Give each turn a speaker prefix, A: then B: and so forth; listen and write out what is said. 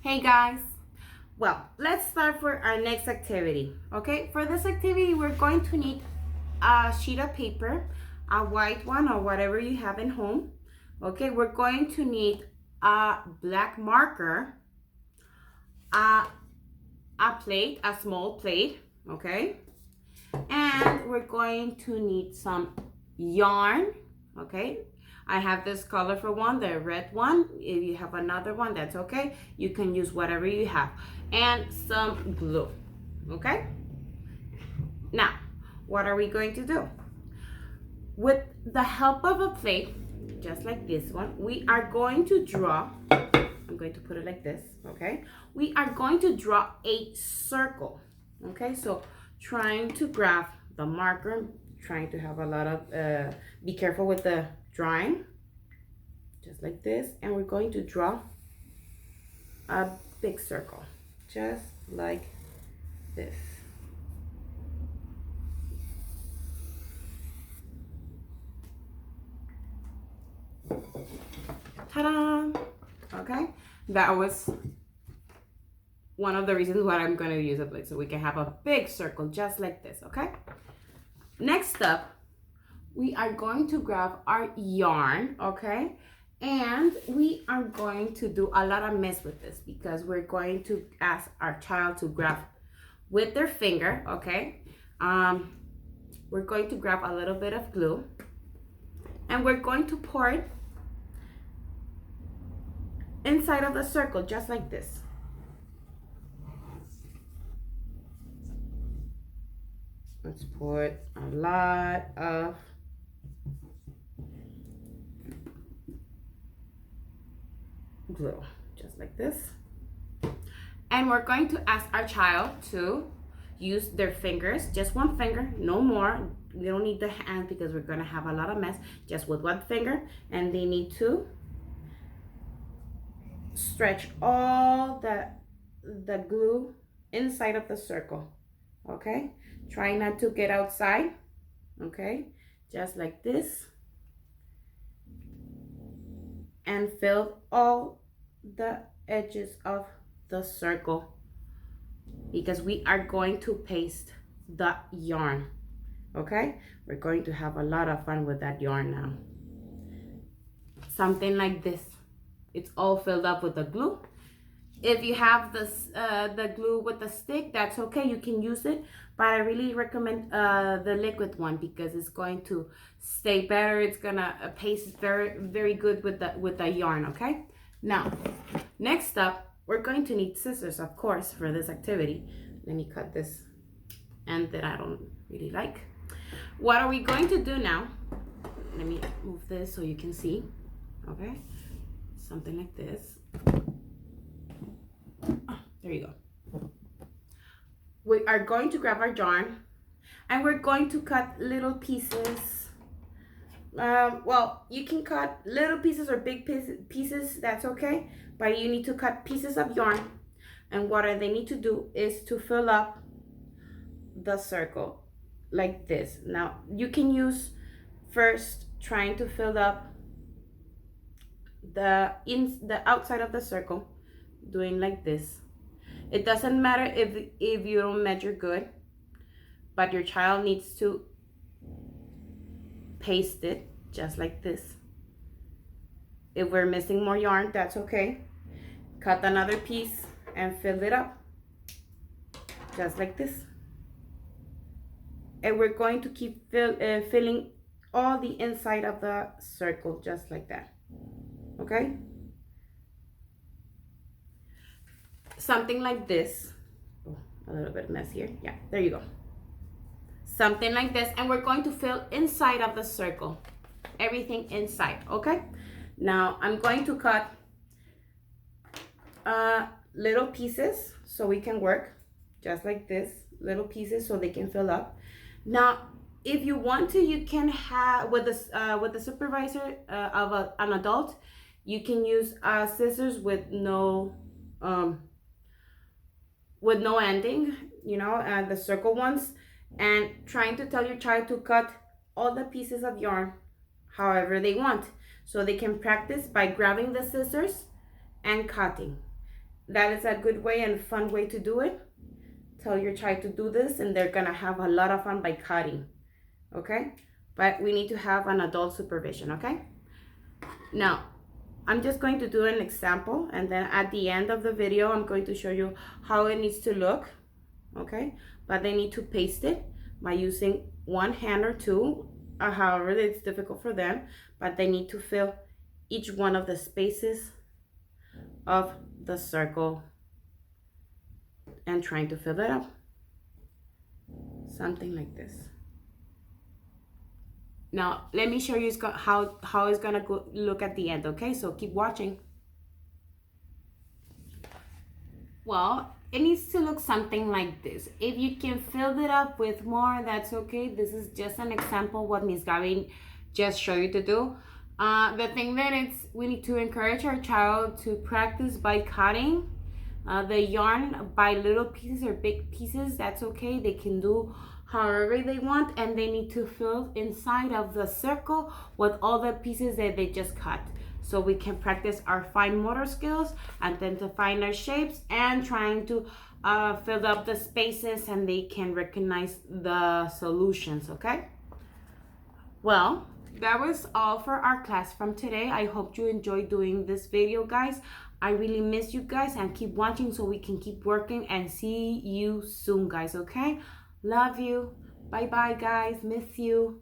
A: Hey guys, well, let's start for our next activity. Okay, for this activity we're going to need a sheet of paper, a white one or whatever you have in home. Okay, we're going to need a black marker, a plate, a small plate. Okay, and we're going to need some yarn. Okay, I have this colorful one, the red one. If you have another one, that's okay. You can use whatever you have. And some glue, okay? Now, what are we going to do? With the help of a plate, just like this one, we are going to draw, I'm going to put it like this, okay? We are going to draw a circle, okay? So trying to grab the marker, trying to have a lot of, be careful with the drawing, just like this. And we're going to draw a big circle, just like this. Ta-da! Okay, that was one of the reasons why I'm going to use a plate, so we can have a big circle just like this. Okay, next up we are going to grab our yarn, okay, and we are going to do a lot of mess with this because we're going to ask our child to grab with their finger. Okay, we're going to grab a little bit of glue and we're going to pour it inside of the circle just like this. Let's put a lot of glue just like this, and we're going to ask our child to use their fingers, just one finger, no more. We don't need the hand because we're going to have a lot of mess, just with one finger. And they need to stretch all the glue inside of the circle. Okay, try not to get outside. Okay, just like this, and fill all the edges of the circle because we are going to paste the yarn. Okay, we're going to have a lot of fun with that yarn now. Something like this. It's all filled up with the glue. If you have this the glue with the stick, that's okay, you can use it, but I really recommend the liquid one because it's going to stay better. It's gonna paste very good with the yarn. Okay, now next up we're going to need scissors, of course, for this activity. Let me cut this end that I don't really like. What are we going to do now? Let me move this so you can see. Okay, something like this. There you go. We are going to grab our yarn and we're going to cut little pieces. Well, you can cut little pieces or big pieces, that's okay, but you need to cut pieces of yarn. And what they need to do is to fill up the circle like this. Now you can use first trying to fill up the outside of the circle, doing like this. It doesn't matter if you don't measure good, but your child needs to paste it just like this. If we're missing more yarn, that's okay. Cut another piece and fill it up just like this. And we're going to keep filling all the inside of the circle just like that. Okay, something like this. Oh, a little bit of mess here. Yeah, there you go. Something like this, and we're going to fill inside of the circle, everything inside. Okay, now I'm going to cut little pieces so we can work just like this, little pieces so they can fill up. Now if you want to, you can have with the supervisor of an adult, you can use scissors with no ending, you know, the circle ones, and trying to tell your child to cut all the pieces of yarn however they want, so they can practice by grabbing the scissors and cutting. that is a good way and fun way to do it. Tell your child to do this and they're gonna have a lot of fun by cutting, okay? But we need to have an adult supervision, okay? Now, I'm just going to do an example, and then at the end of the video, I'm going to show you how it needs to look, okay? But they need to paste it by using one hand or two, or however it's difficult for them, but they need to fill each one of the spaces of the circle and trying to fill it up. Something like this. Now, let me show you how it's gonna look at the end, okay? So keep watching. Well, it needs to look something like this. If you can fill it up with more, that's okay. This is just an example what Miss Gabby just showed you to do. The thing that we need to encourage our child to practice by cutting the yarn by little pieces or big pieces. That's okay. They can do however they want, and they need to fill inside of the circle with all the pieces that they just cut, so we can practice our fine motor skills, identifying our shapes, and trying to fill up the spaces, and they can recognize the solutions. Okay, well, that was all for our class from today. I hope you enjoyed doing this video, guys. I really miss you guys, and keep watching so we can keep working, and see you soon, guys. Okay, love you. Bye bye, guys. Miss you.